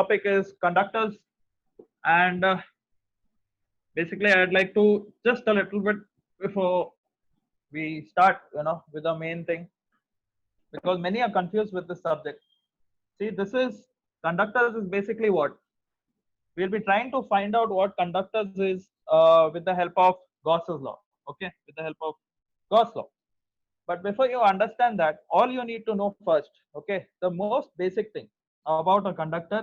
topic is conductors, and basically I'd like to just a little bit before we start, with the main thing, because many are confused with this subject. See, this is conductors is basically what we'll be trying to find out what conductors is with the help of Gauss's law. Okay, with the help of Gauss law. But before you understand that, all you need to know first, okay, the most basic thing about a conductor.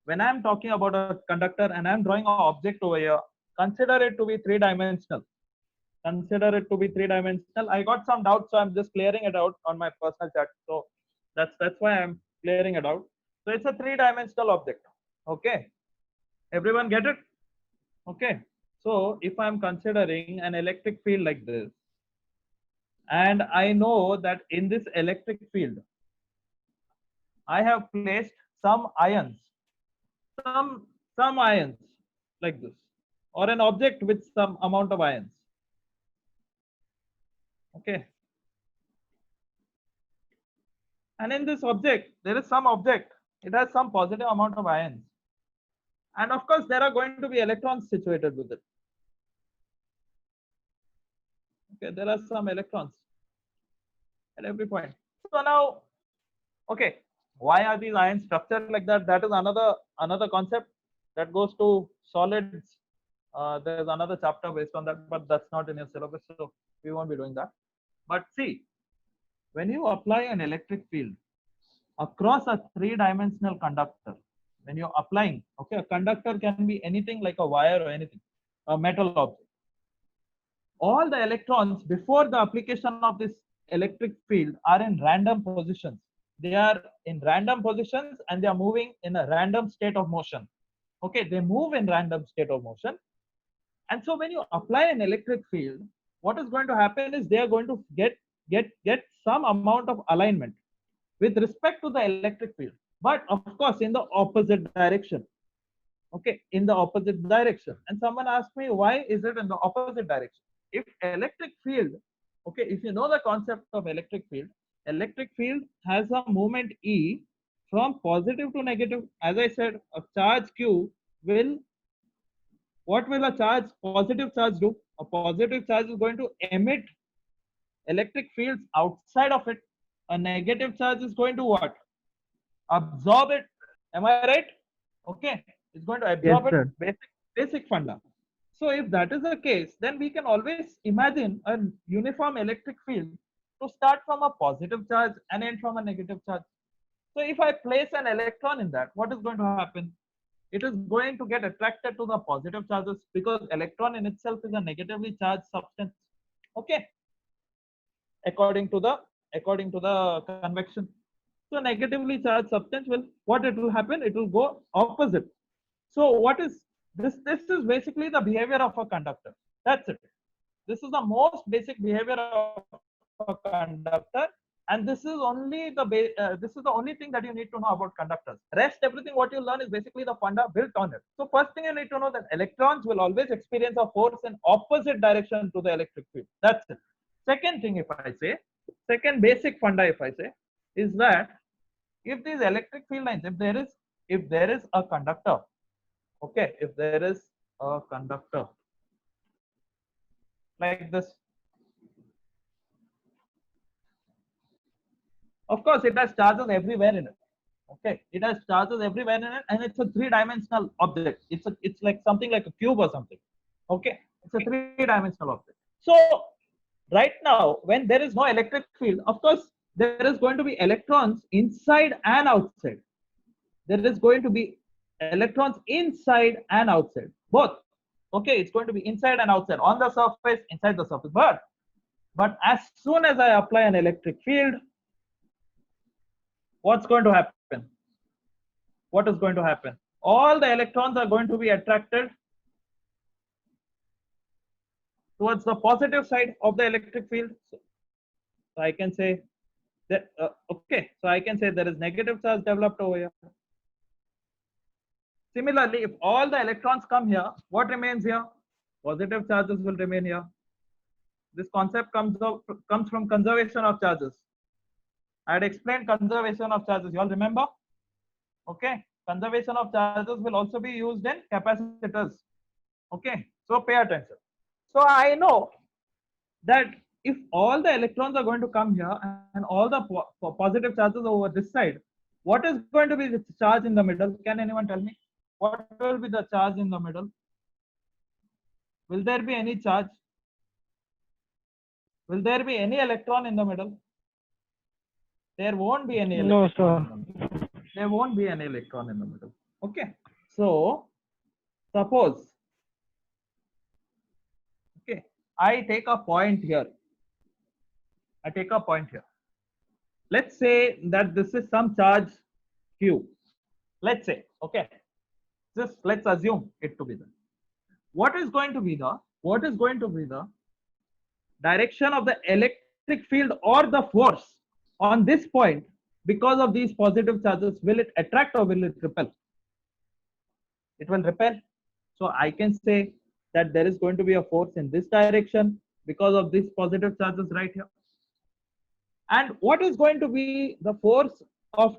When I'm talking about a conductor and I'm drawing an object over here, consider it to be three-dimensional. Consider it to be three-dimensional. I got some doubts, so I'm just clearing it out on my personal chat. So that's why I'm clearing it out. So it's a three-dimensional object. Okay, everyone get it? Okay. So if I'm considering an electric field like this, and I know that in this electric field, I have placed some ions, some ions like this, or an object with some amount of ions. Okay. And in this object, there is some object. It has some positive amount of ions. And of course, there are going to be electrons situated with it. Okay, there are some electrons at every point. So now, okay, why are these ions structured like that? That is another concept that goes to solids. There's another chapter based on that, but that's not in your syllabus, so we won't be doing that. But see, when you apply an electric field across a three-dimensional conductor, when you're applying, okay, a conductor can be anything like a wire or anything, a metal object. All the electrons before the application of this electric field are in random positions. They are in random positions and they are moving in a random state of motion. Okay, they move in random state of motion. And so when you apply an electric field, what is going to happen is they are going to get some amount of alignment with respect to the electric field, but of course in the opposite direction. Okay, in the opposite direction. And someone asked me, why is it in the opposite direction? If electric field, okay, if you know the concept of electric field has a moment E from positive to negative. As I said, a charge Q will, what will a positive charge do? A positive charge is going to emit electric fields outside of it. A negative charge is going to what? Absorb it. Am I right? Okay, it's going to Yes, absorb it. sir. Basic funda. So if that is the case, then we can always imagine a uniform electric field to start from a positive charge and end from a negative charge. So if I place an electron in that, what is going to happen? It is going to get attracted to the positive charges, because electron in itself is a negatively charged substance. Okay, according to the convection. So negatively charged substance will, what it will happen? It will go opposite. So what is this? This is basically the behavior of a conductor. That's it. This is the most basic behavior of a conductor, and this is this is the only thing that you need to know about conductors. Rest everything what you learn is basically the funda built on it. So first thing you need to know that electrons will always experience a force in opposite direction to the electric field. That's it. Second thing, if I say, second basic funda, if I say, is that if these electric field lines, if there is a conductor, okay, if there is a conductor like this, of course it has charges everywhere in it. Okay, it has charges everywhere in it, and it's a three-dimensional object. It's like something like a cube or something. Okay, it's a three-dimensional object. So right now, when there is no electric field, of course there is going to be electrons inside and outside. There is going to be electrons inside and outside, both. Okay, it's going to be inside and outside, on the surface, inside the surface. But as soon as I apply an electric field, what's going to happen? What is going to happen? All the electrons are going to be attracted towards the positive side of the electric field. So I can say that, okay, so I can say there is negative charge developed over here. Similarly, if all the electrons come here, what remains here? Positive charges will remain here. This concept comes from conservation of charges. I had explained conservation of charges. You all remember? Okay. Conservation of charges will also be used in capacitors. Okay, so pay attention. So I know that if all the electrons are going to come here and all the positive charges over this side, what is going to be the charge in the middle? Can anyone tell me? What will be the charge in the middle? Will there be any charge? Will there be any electron in the middle? There won't be any No, electron sir. in the middle. There won't be any electron in the middle. Okay. So suppose, okay, I take a point here. I take a point here. Let's say that this is some charge Q. Let's say, okay, just let's assume it to be that. What is going to be the direction of the electric field or the force on this point because of these positive charges? Will it attract or will it repel? It will repel. So I can say that there is going to be a force in this direction because of these positive charges right here. And what is going to be the force of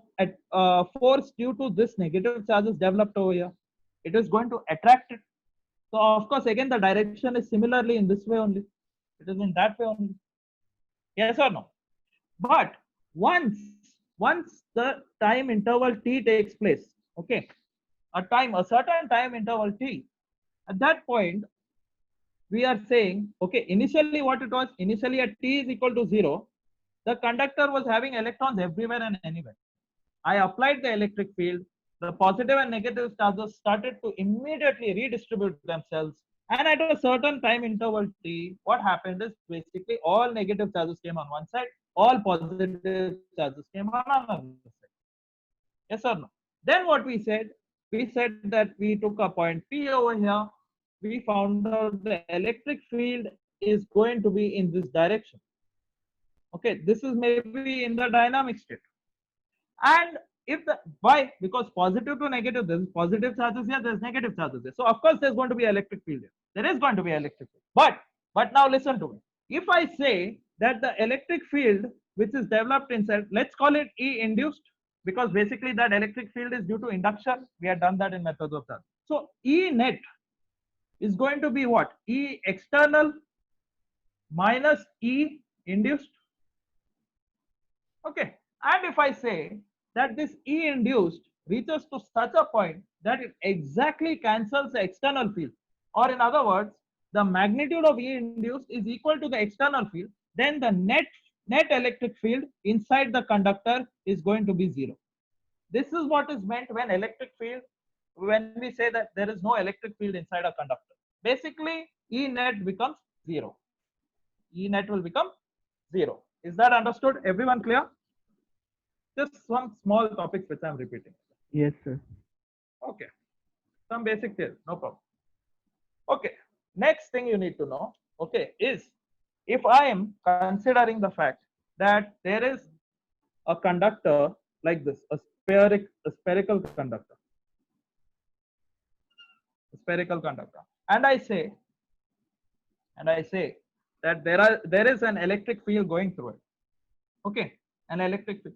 force due to this negative charges developed over here? It is going to attract it. So of course, again, the direction is similarly in this way only. It is in that way only. Yes or no? But once the time interval t takes place, okay, a certain time interval t, at that point, we are saying, okay, initially what it was, initially at t is equal to 0, the conductor was having electrons everywhere and anywhere. I applied the electric field, the positive and negative charges started to immediately redistribute themselves. And at a certain time interval t, what happened is basically all negative charges came on one side, all positive charges came on another side. Yes or no? Then what we said that we took a point P over here. We found out the electric field is going to be in this direction. Okay, this is maybe in the dynamic state. And if the why? Because positive to negative, there's positive charges here, there's negative charges here. So of course there's going to be electric field here. There is going to be electric field. But now listen to me. If I say that the electric field which is developed inside, let's call it E induced, because basically that electric field is due to induction. We had done that in methods of charge. So E net is going to be what? E external minus E induced. Okay. And if I say that this E induced reaches to such a point that it exactly cancels the external field, or in other words, the magnitude of E induced is equal to the external field, then the net electric field inside the conductor is going to be 0. This is what is meant when we say that there is no electric field inside a conductor. Basically, E net becomes 0. E net will become 0. Is that understood? Everyone clear? Just some small topics which I'm repeating. Yes, sir. Okay. Some basic theory, no problem. Okay. Next thing you need to know, okay, is if I am considering the fact that there is a conductor like this, a spherical conductor, and I say that there is an electric field going through it. Okay, an electric field.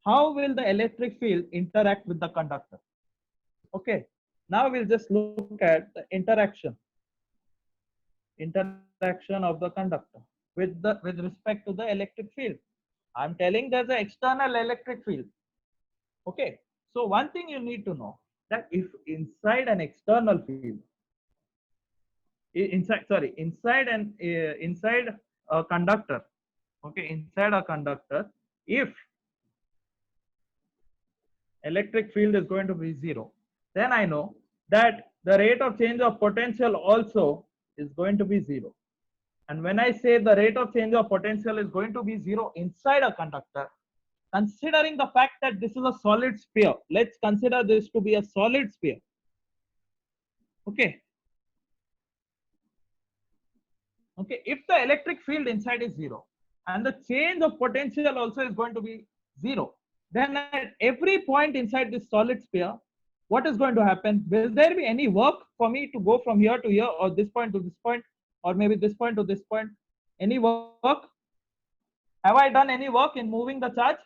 How will the electric field interact with the conductor? Okay, now we'll just look at the interaction of the conductor with respect to the electric field. I'm telling there's an external electric field. Okay, so one thing you need to know, that if inside an external field, inside a conductor, okay, inside a conductor, if electric field is going to be 0, then I know that the rate of change of potential also is going to be 0. And when I say the rate of change of potential is going to be 0 inside a conductor, considering the fact that this is a solid sphere, let's consider this to be a solid sphere. Okay. Okay, if the electric field inside is 0 and the change of potential also is going to be 0, then at every point inside this solid sphere, what is going to happen? Will there be any work for me to go from here to here, or this point to this point, or maybe this point to this point? Any work? Have I done any work in moving the charge?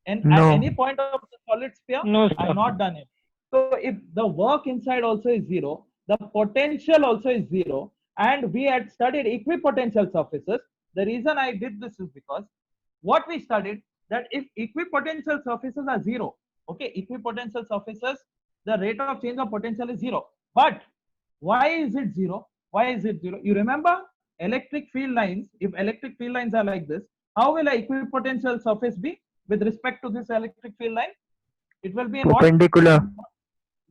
And No. at any point of the solid sphere? No, sir. I have not done it. So if the work inside also is zero, the potential also is zero, and we had studied equipotential surfaces. The reason I did this is because what we studied, that if equipotential surfaces are zero, okay, equipotential surfaces, the rate of change of potential is zero. But why is it zero? Why is it zero? You remember electric field lines, if electric field lines are like this, how will a equipotential surface be with respect to this electric field line? It will be in what? Perpendicular.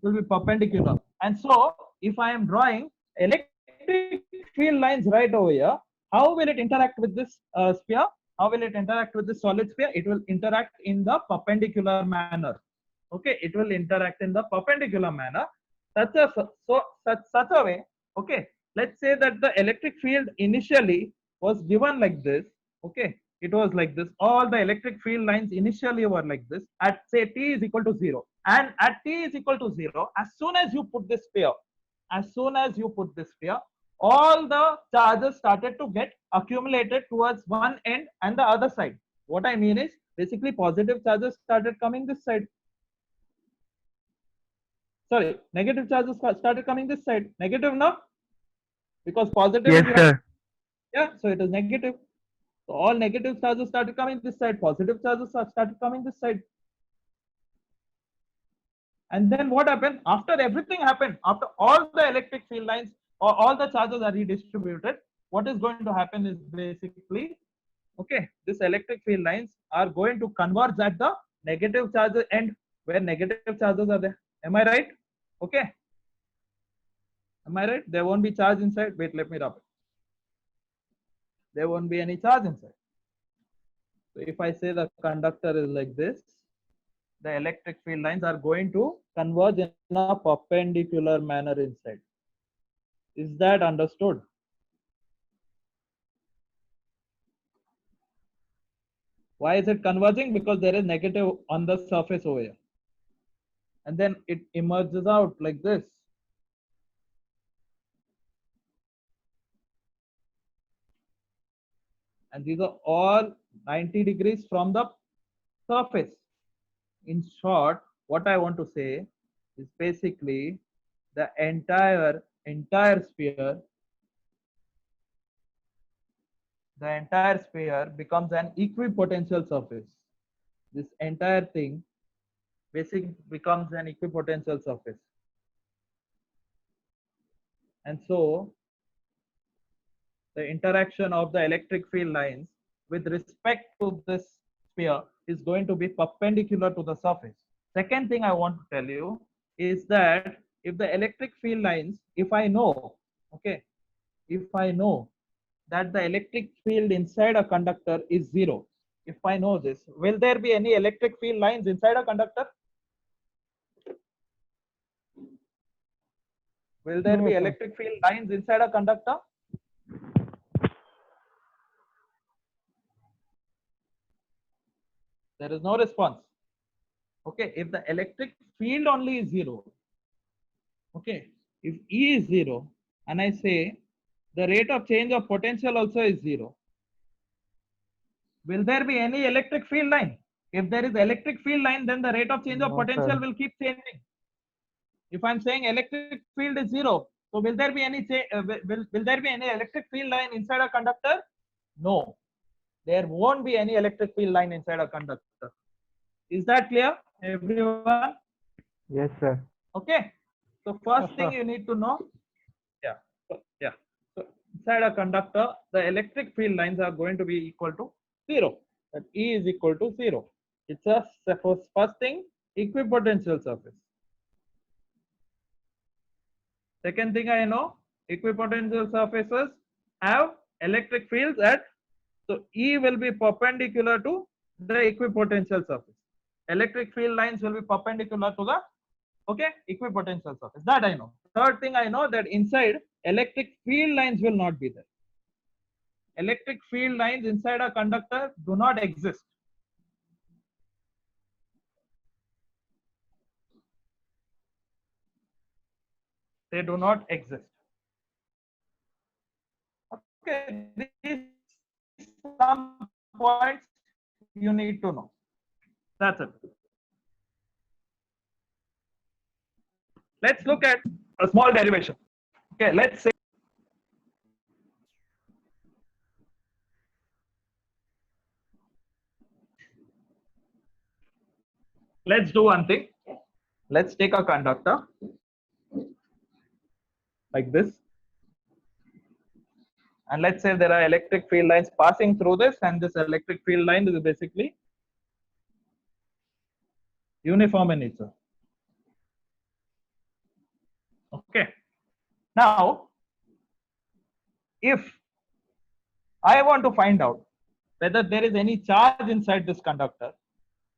It will be perpendicular. And so if I am drawing electric field lines right over here, how will it interact with this sphere? How will it interact with this solid sphere? It will interact in the perpendicular manner. Okay, it will interact in the perpendicular manner, such a such a way. Okay, let's say that the electric field initially was given like this. Okay, it was like this. All the electric field lines initially were like this at say t is equal to 0. And at t is equal to 0, as soon as you put this sphere, as soon as you put this sphere, all the charges started to get accumulated towards one end and the other side. What I mean is, basically positive charges started coming this side. Sorry, negative charges started coming this side. Negative now, because positive Yes, is right. sir. Yeah, so it is negative. So all negative charges started coming this side. Positive charges started coming this side. And then what happened? After everything happened, after all the electric field lines or all the charges are redistributed, what is going to happen is basically, okay, this electric field lines are going to converge at the negative charge end where negative charges are there. Am I right? Okay. Am I right? There won't be charge inside. Wait, let me rub it. There won't be any charge inside. So if I say the conductor is like this, the electric field lines are going to converge in a perpendicular manner inside. Is that understood? Why is it converging? Because there is negative on the surface over here. And then it emerges out like this. And these are all 90 degrees from the surface. In short, what I want to say is basically the entire sphere, becomes an equipotential surface. This entire thing basically becomes an equipotential surface. And so the interaction of the electric field lines with respect to this sphere is going to be perpendicular to the surface. Second thing I want to tell you is that if the electric field lines, if I know, okay, if I know that the electric field inside a conductor is zero, if I know this, will there be any electric field lines inside a conductor? Will there be No, sir. electric field lines inside a conductor? There is no response. Okay, if the electric field only is zero, okay, if E is zero, and I say the rate of change of potential also is zero, will there be any electric field line? If there is electric field line, then the rate of change of No, potential sir. will keep changing. If I'm saying electric field is zero, so will there be any will there be any electric field line inside a conductor? No, there won't be any electric field line inside a conductor. Is that clear, everyone? Yes, sir. Okay. So first Yes, thing sir. you need to know, yeah, yeah. So inside a conductor, the electric field lines are going to be equal to zero. That E is equal to zero. It's a first thing, equipotential surface. Second thing I know, equipotential surfaces have electric fields at, so E will be perpendicular to the equipotential surface. Electric field lines will be perpendicular to the, okay, equipotential surface. That I know. Third thing I know, that inside electric field lines will not be there. Electric field lines inside a conductor do not exist. They do not exist. Okay, these some points you need to know. That's it. let's look at a small derivation. Okay, let's say let's do one thing. Let's take a conductor like this, and let's say there are electric field lines passing through this, and this electric field line is basically uniform in nature. Okay, now if I want to find out whether there is any charge inside this conductor,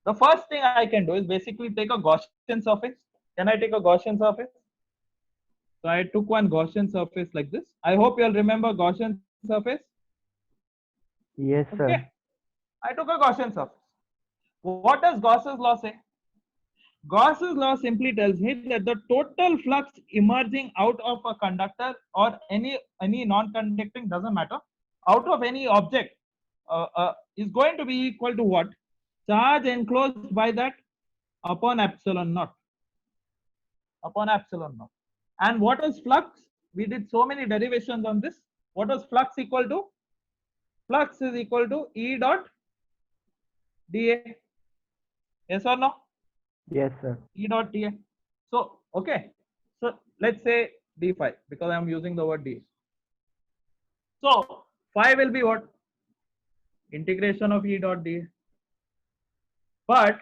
the first thing I can do is basically take a Gaussian surface. Can I take a Gaussian surface? So I took one Gaussian surface like this. I hope you'll remember Gaussian surface. Yes, sir. Okay. I took a Gaussian surface. What does Gauss's law say? Gauss's law simply tells me that the total flux emerging out of a conductor or any non-conducting, doesn't matter, out of any object is going to be equal to what? Charge enclosed by that upon epsilon naught. Upon epsilon naught. And what is flux? We did so many derivations on this. What was flux equal to? Flux is equal to E dot dA. Yes or no? Yes, sir. E dot dA. So, okay. So, let's say d phi, because I am using the word d. So, phi will be what? Integration of E dot dA. But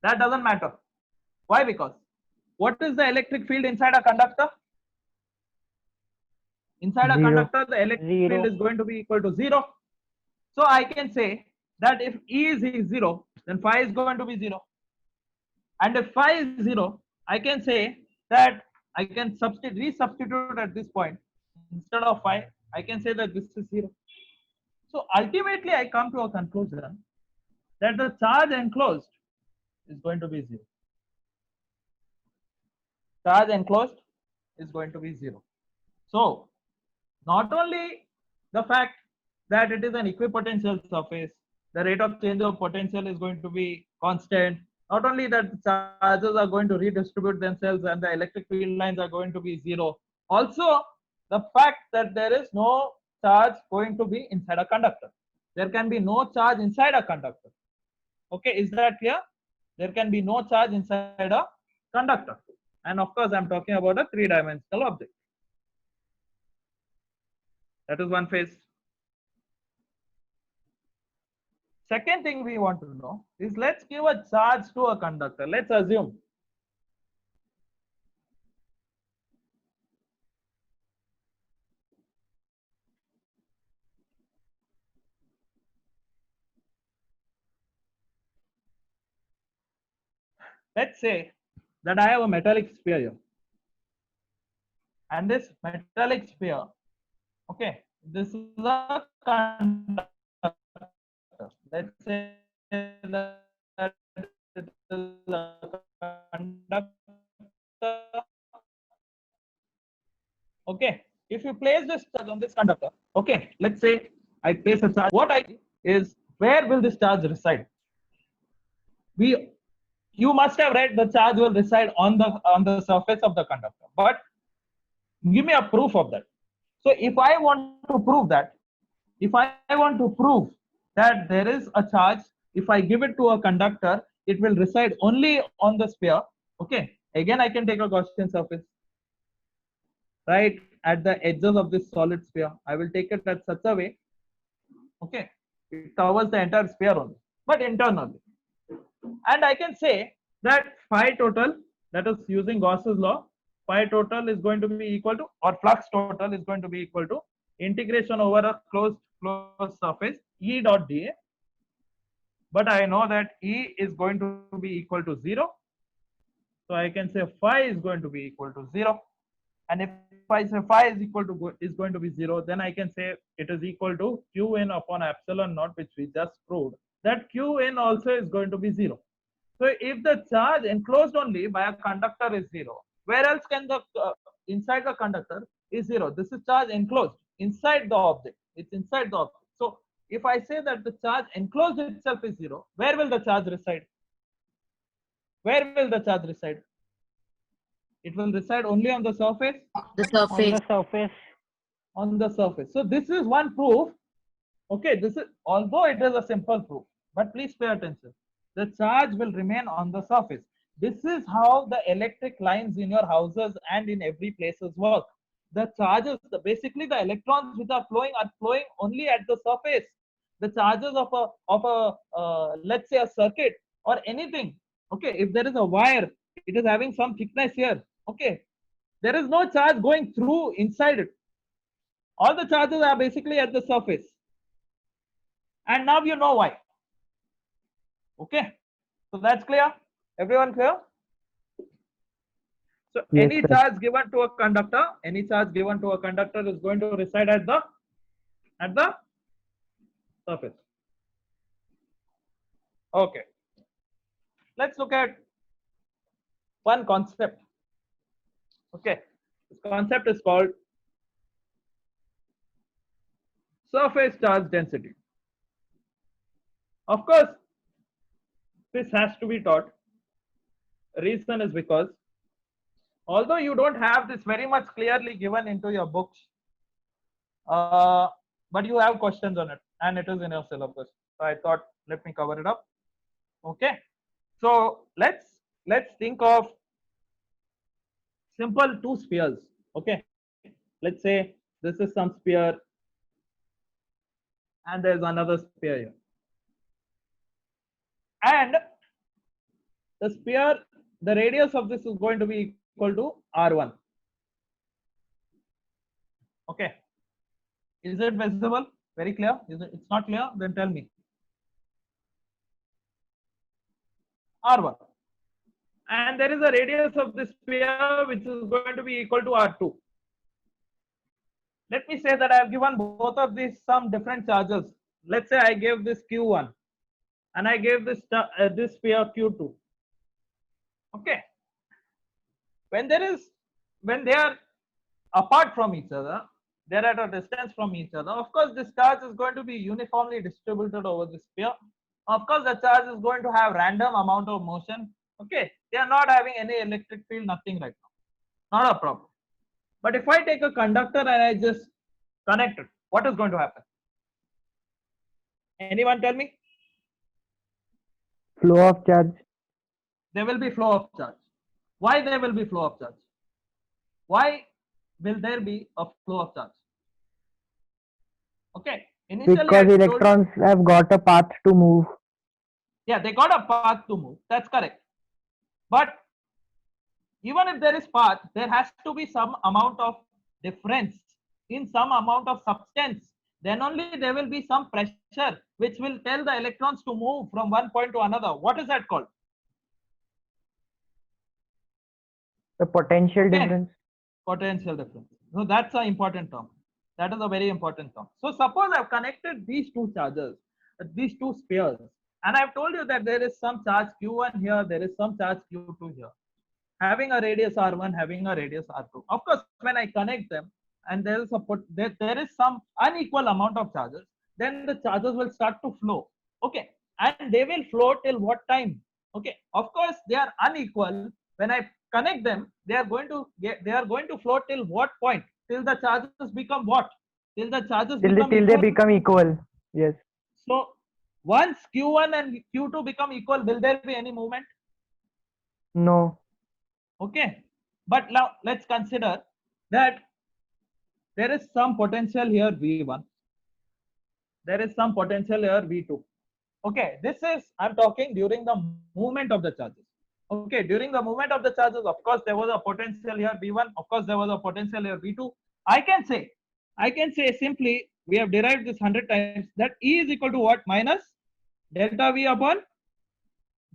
that doesn't matter. Why? Because what is the electric field inside a conductor? Inside a Zero. conductor, the electric field is going to be equal to 0. So I can say that if E is 0, then phi is going to be 0. And if phi is 0, I can say that I can resubstitute at this point. Instead of phi, I can say that this is 0. So ultimately, I come to a conclusion that the charge enclosed is going to be 0. Charge enclosed is going to be 0. So not only the fact that it is an equipotential surface, the rate of change of potential is going to be constant. Not only that the charges are going to redistribute themselves and the electric field lines are going to be 0. Also, the fact that there is no charge going to be inside a conductor. There can be no charge inside a conductor. Okay, is that clear? There can be no charge inside a conductor. And of course, I'm talking about a three-dimensional object. That is one phase. Second thing we want to know is, let's give a charge to a conductor. Let's assume let's say that I have a metallic sphere here. And this metallic sphere, okay, this is a conductor. Let's say that it is a conductor. Okay, if you place this charge on this conductor, okay, let's say I place a charge. What I do is, where will this charge reside? You must have read the charge will reside on the surface of the conductor, but give me a proof of that. So if I want to prove that, there is a charge, if I give it to a conductor, it will reside only on the sphere. Okay, again I can take a Gaussian surface right at the edges of this solid sphere. I will take it at such a way, okay, it covers the entire sphere only, but internally. And I can say that phi total, that is using Gauss's law, phi total is going to be equal to, or flux total is going to be equal to, integration over a closed surface E dot dA. But I know that E is going to be equal to 0. So I can say phi is going to be equal to 0. And if I say phi is going to be 0, then I can say it is equal to Qn upon epsilon naught, which we just proved that Qn also is going to be 0. So if the charge enclosed only by a conductor is 0, where else can the inside the conductor is 0? This is charge enclosed inside the object. It's inside the object. So if I say that the charge enclosed itself is 0, where will the charge reside? Where will the charge reside? It will reside only on the surface. The On surface. the surface. On the surface. So this is one proof. Okay, this is, although it is a simple proof, but please pay attention. The charge will remain on the surface. This is how the electric lines in your houses and in every places work. The charges, basically the electrons which are flowing only at the surface. The charges of a let's say a circuit or anything. Okay, if there is a wire, it is having some thickness here. Okay, there is no charge going through inside it. All the charges are basically at the surface. And now you know why. Okay, so that's clear. Everyone clear? So Yes, any sir. charge given to a conductor, any charge given to a conductor is going to reside at the surface. Okay, let's look at one concept. Okay, this concept is called surface charge density. Of course, this has to be taught. Reason is because although you don't have this very much clearly given into your books, but you have questions on it and it is in your syllabus. So I thought, let me cover it up. Okay, so let's think of simple two spheres. Okay, let's say this is some sphere and there's another sphere here, and the sphere, the radius of this is going to be equal to r1. Okay, is it visible? Very clear? Is it? It's not clear? Then tell me. r1, and there is a radius of this sphere which is going to be equal to r2. Let me say that I have given both of these some different charges. Let's say I gave this q1 and I gave this this sphere q2. Okay, when they are apart from each other, they're at a distance from each other, of course this charge is going to be uniformly distributed over the sphere. Of course the charge is going to have random amount of motion. Okay, they are not having any electric field, nothing right now, not a problem. But if I take a conductor and I just connect it, what is going to happen? Anyone tell me? Flow of charge. There will be flow of charge. Why there will be flow of charge? Why will there be a flow of charge? Okay, initially I Because told you- electrons have got a path to move. yeah, they got a path to move. That's correct. But even if there is path, there has to be some amount of difference in some amount of substance. Then only there will be some pressure which will tell the electrons to move from one point to another. What is that called? The potential Okay. difference. Potential difference. So that's an important term. That is a very important term. So suppose I've connected these two charges, these two spheres, and I've told you that there is some charge q1 here, there is some charge q2 here, having a radius r1, having a radius r2. Of course, when I connect them and there is some unequal amount of charges, then the charges will start to flow. Okay, and they will flow till what time? Okay, of course they are unequal. When I connect them, they are going to flow till what point? Till the charges become what? Till the charges Till become they equal. become equal. Yes. So once q1 and q2 become equal, will there be any movement? No. Okay, but now let's consider that there is some potential here v1, there is some potential here v2. Okay, this is, I'm talking during the movement of the charges. Okay, during the movement of the charges, of course there was a potential here v1, of course there was a potential here v2. I can say simply, we have derived this 100 times, that E is equal to what? Minus delta V upon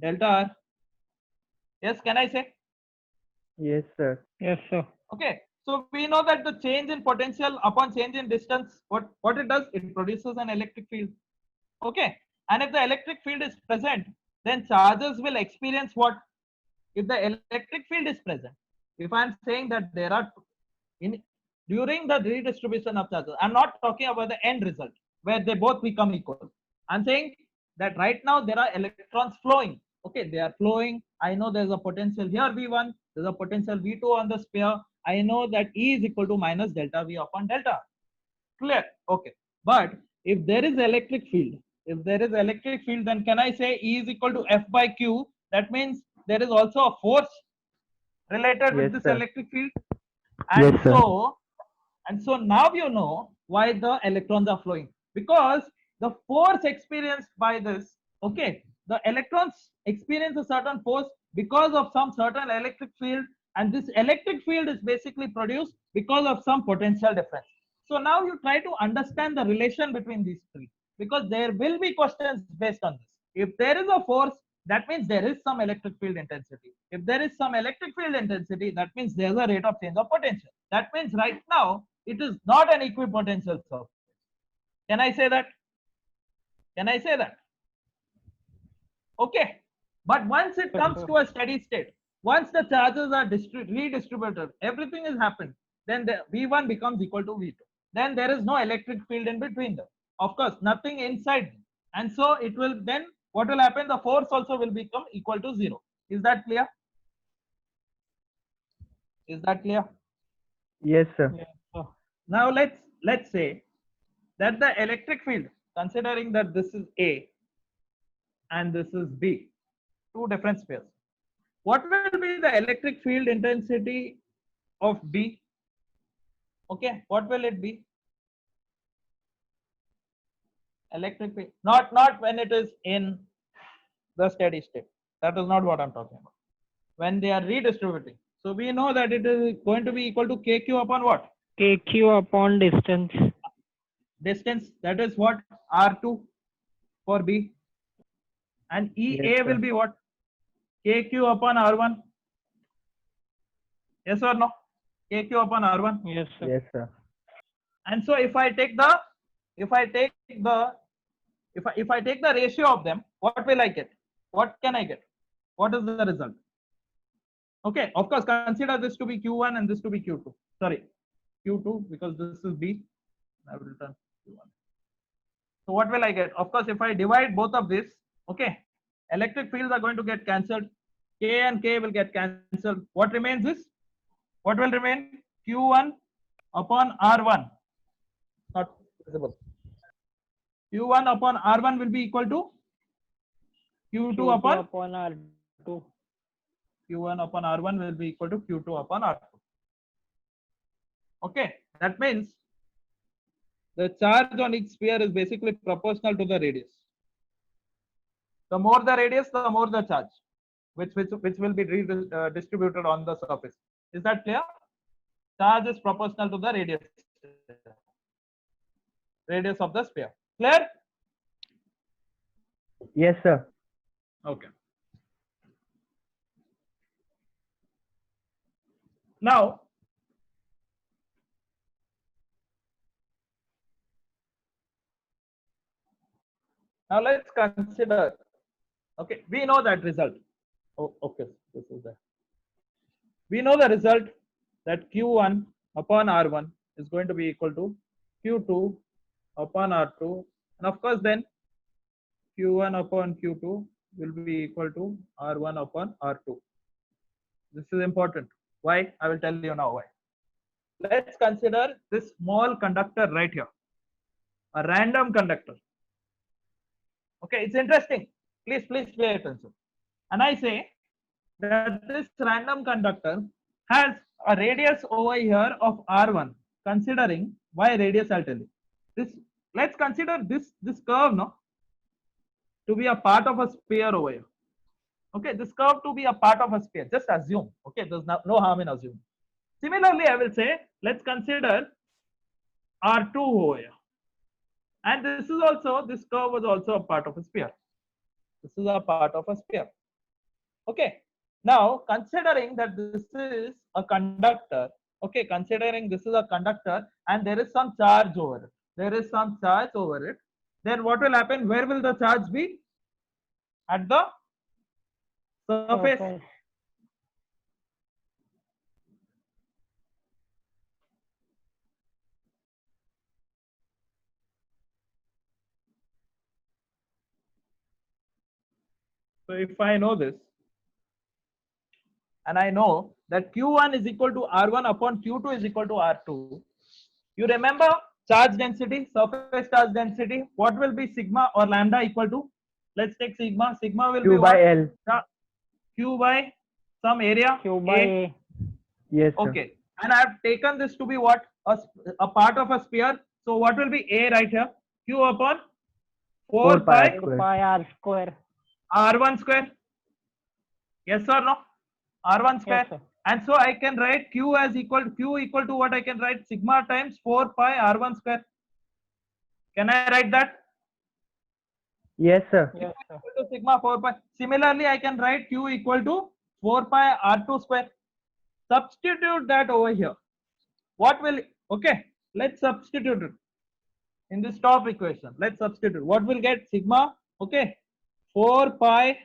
delta R. Yes, can I say? Yes, sir. Yes, sir. Okay, so we know that the change in potential upon change in distance, what it does, it produces an electric field. Okay, and if the electric field is present, then charges will experience what? If the electric field is present, if I'm saying that there are during the redistribution of charges, I'm not talking about the end result where they both become equal. I'm saying that right now there are electrons flowing. Okay, they are flowing. I know there's a potential here v1, There's a potential V2 on the sphere. I know that E is equal to minus delta V upon delta. Clear? Okay. But if there is electric field, then can I say E is equal to F by Q? That means there is also a force related with Yes, this sir. electric field. And Yes, sir. so now you know why the electrons are flowing, because the force experienced by this, okay, the electrons experience a certain force because of some certain electric field, and this electric field is basically produced because of some potential difference. So now you try to understand the relation between these three, because there will be questions based on this. If there is a force, that means there is some electric field intensity. If there is some electric field intensity, that means there's a rate of change of potential. That means right now it is not an equipotential surface. Can I say that? Can I say that? Okay. But once it comes to a steady state, once the charges are redistributed, everything has happened, then the V1 becomes equal to V2. Then there is no electric field in between them. Of course, nothing inside them. And so it will then, what will happen? The force also will become equal to 0. Is that clear? Is that clear? Yes, sir. Now let's say that the electric field, considering that this is A and this is B, two different spheres. What will be the electric field intensity of B? Okay, what will it be? Electric field, not when it is in the steady state. That is not what I'm talking about. When they are redistributing. So we know that it is going to be equal to KQ upon what? KQ upon distance. Distance, that is what? R2 for B. And EA Yes, will sir. be what? KQ upon R1. Yes or no? KQ upon R1. Yes, sir. Yes, sir. And so if I take the ratio of them, what will I get? What can I get? What is the result? Okay, of course, consider this to be Q1 and this to be Q2. Sorry, Q2, because this is B. I will return Q1. So what will I get? Of course, if I divide both of this, okay, electric fields are going to get cancelled. K and K will get cancelled. What remains is, what will remain? Q1 upon R1. Not visible. Q1 upon R1 will be equal to Q2 upon R2. Q1 upon R1 will be equal to Q2 upon R2. Okay, that means the charge on each sphere is basically proportional to the radius. The more the radius, the more the charge, which will be distributed on the surface. Is that clear? Charge is proportional to the radius of the sphere. Clear? Yes, sir. Okay. Now, let's consider. Okay, we know that result. Oh, okay, this is that. We know the result that Q1 upon R1 is going to be equal to Q2 upon R2, and of course then Q1 upon Q2 will be equal to R1 upon R2. This is important. Why? I will tell you now why. Let's consider this small conductor right here, a random conductor. Okay, it's interesting. Please pay attention. And I say that this random conductor has a radius over here of R1. Considering why radius, I'll tell you. Let's consider this curve, no, to be a part of a sphere over here. Okay, this curve to be a part of a sphere. Just assume. Okay, there's no harm in assuming. Similarly, I will say, let's consider R2 over here. And this curve was also a part of a sphere. This is a part of a sphere. Okay. Now, considering that this is a conductor, okay, considering this is a conductor and there is some charge over it, then what will happen? Where will the charge be? At the surface. So if I know this, and I know that Q1 is equal to R1 upon Q2 is equal to R2. You remember charge density, surface charge density, what will be sigma or lambda equal to? Let's take sigma. Sigma will be Q by what? L. Q by some area. Q by A. Yes, sir. Okay. And I have taken this to be what? A part of a sphere. So what will be A right here? Q upon 4 4 pi pi square. Pi R square. R1 square. Yes or no? R1 square. Yes, sir. And so I can write Q as Q equal to what I can write? Sigma times 4 pi R1 square. Can I write that? Yes, sir. Yes, sir. Equal to sigma 4 pi. Similarly, I can write Q equal to 4 pi R2 square. Substitute that over here. What will, okay, let's substitute it in this top equation. Let's substitute. What will get? Sigma, okay, 4 pi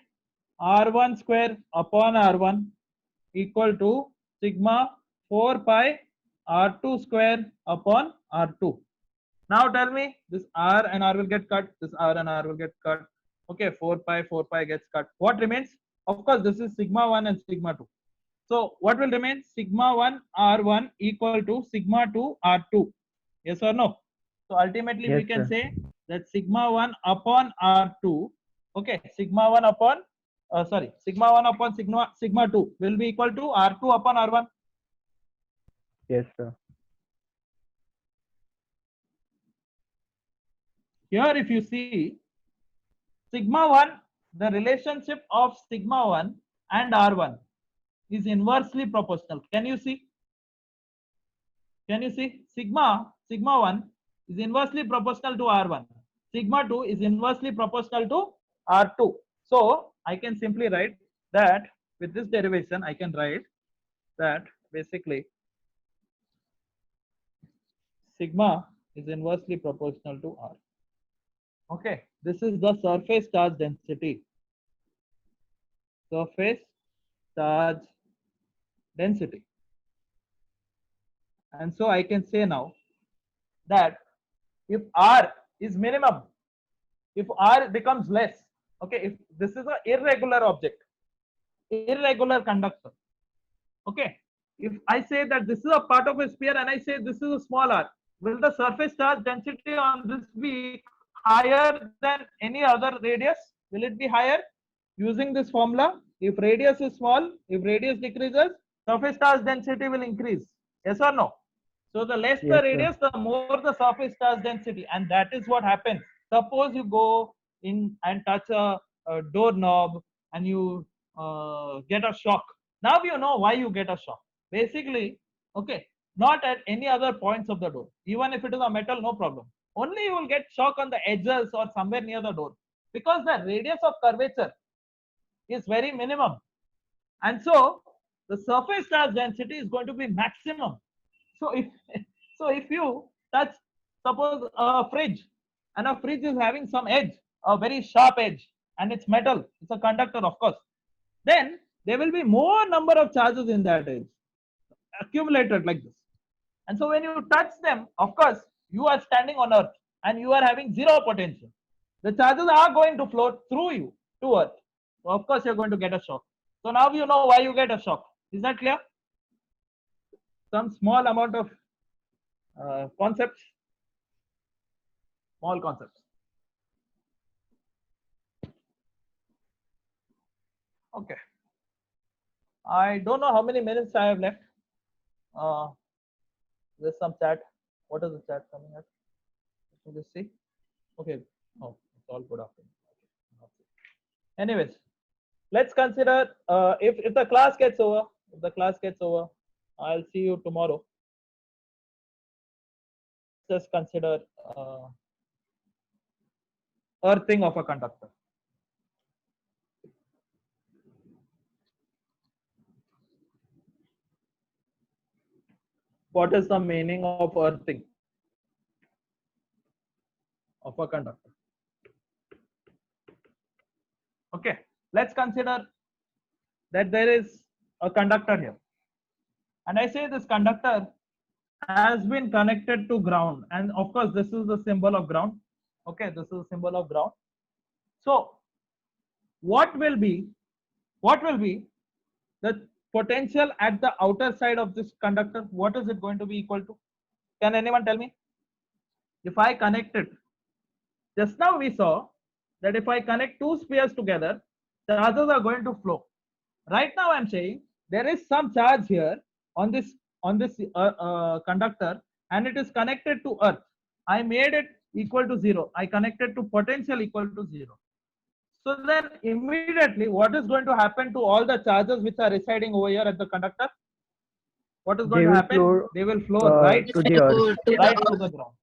R1 square upon R1 equal to sigma 4 pi R2 square upon R2. Now tell me, this R and R will get cut, this R and R will get cut. Okay, 4 pi gets cut. What remains? Of course, this is sigma 1 and sigma 2. So what will remain? Sigma 1 R1 equal to sigma 2 R2. Yes or no? So ultimately we Yes, can sir. say that sigma 1 upon R2, okay, sigma 1 upon, sigma 1 upon sigma 2 will be equal to R2 upon R1. Yes, sir. Here if you see, sigma 1, the relationship of sigma 1 and R1 is inversely proportional. Can you see? Can you see? Sigma 1 is inversely proportional to R1. Sigma 2 is inversely proportional to R2. So I can simply write that with this derivation, I can write that basically sigma is inversely proportional to R. Okay, this is the surface charge density. Surface charge density. And so I can say now that if R is minimum, if R becomes less, okay, if this is an irregular object, irregular conductor, okay, if I say that this is a part of a sphere and I say this is a small r, will the surface charge density on this be higher than any other radius? Will it be higher? Using this formula, if radius is small, if radius decreases, surface charge density will increase. Yes or no? So the less Yes, the sir. radius, the more the surface charge density, and that is what happens. Suppose you go in and touch a doorknob and you get a shock. Now you know why you get a shock. Basically, okay, not at any other points of the door. Even if it is a metal, no problem. Only you will get shock on the edges or somewhere near the door, because the radius of curvature is very minimum, and so the surface charge density is going to be maximum. So if if you touch, suppose a fridge, and a fridge is having some edge, a very sharp edge, and it's metal, it's a conductor of course, then there will be more number of charges in that edge accumulated like this. And so when you touch them, of course, you are standing on earth and you are having zero potential. The charges are going to flow through you to earth. So of course you're going to get a shock. So now you know why you get a shock. Is that clear? Some small amount of concepts, small concepts. Okay. I don't know how many minutes I have left. There's some chat. What is the chat coming at? Let me just see. Okay. Oh, it's all good afternoon. Okay. Anyways, let's consider if the class gets over. If the class gets over, I'll see you tomorrow. Just consider earthing of a conductor. What is the meaning of earthing of a conductor? Okay, let's consider that there is a conductor here, and I say this conductor has been connected to ground, and of course this is the symbol of ground. Okay, this is a symbol of ground. So what will be the potential at the outer side of this conductor, what is it going to be equal to? Can anyone tell me? If I connect it, just now we saw that if I connect two spheres together, charges are going to flow. Right now I'm saying there is some charge here on this conductor, and it is connected to earth. I made it equal to 0. I connected to potential equal to 0. So then immediately what is going to happen to all the charges which are residing over here at the conductor? What is going They to will happen? flow They will flow right to the earth. right to the ground.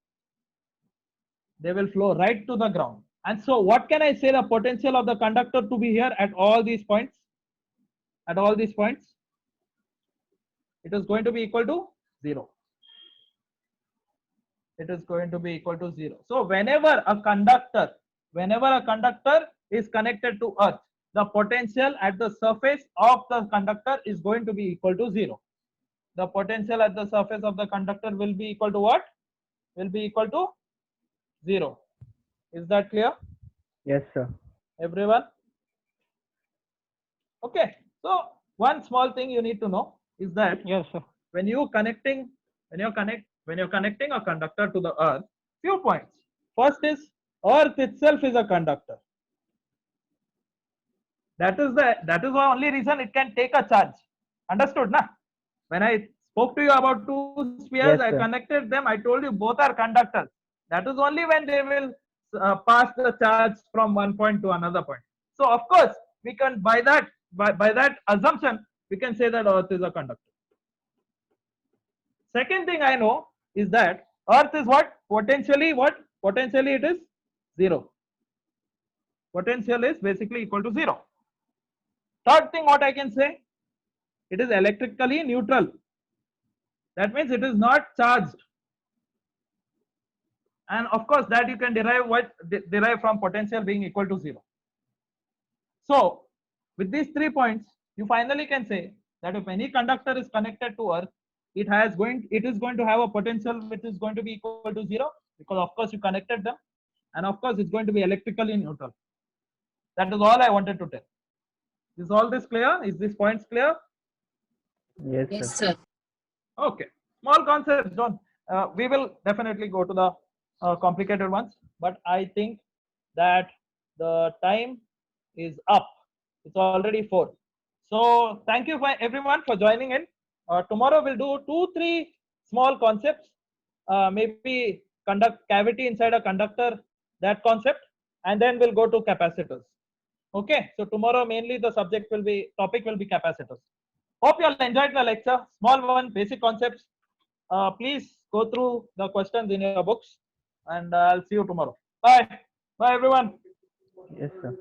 They will flow right to the ground. And so what can I say the potential of the conductor to be here at all these points? At all these points, it is going to be equal to 0. It is going to be equal to 0. So whenever a conductor is connected to earth, the potential at the surface of the conductor is going to be equal to 0. The potential at the surface of the conductor will be equal to what? Will be equal to 0. Is that clear, Yes, sir. everyone? Okay. So one small thing you need to know is that Yes, sir. when you're connecting a conductor to the earth, few points. First is earth itself is a conductor. That is the only reason it can take a charge. Understood, na? When I spoke to you about two spheres, Yes, I sir. connected them. I told you both are conductors. That is only when they will pass the charge from one point to another point. So of course, we can by that assumption, we can say that earth is a conductor. Second thing I know is that earth is what? Potentially it is 0. Potential is basically equal to 0. Third thing what I can say, it is electrically neutral. That means it is not charged. And of course that you can derive from potential being equal to 0. So with these 3 points, you finally can say that if any conductor is connected to earth, it is going to have a potential which is going to be equal to 0, because of course you connected them, and of course it's going to be electrically neutral. That is all I wanted to tell. Is all this clear? Is these points clear? Yes, Yes, sir. sir. Okay, small concepts. Don't. We will definitely go to the complicated ones, but I think that the time is up. It's already 4. So thank you for everyone for joining in. Tomorrow we'll do 2-3 small concepts. Maybe cavity inside a conductor, that concept, and then we'll go to capacitors. Okay. So tomorrow mainly the topic will be capacitors. Hope you all enjoyed the lecture. Small one, basic concepts. Please go through the questions in your books, and I'll see you tomorrow. Bye. Bye, everyone. Yes, sir.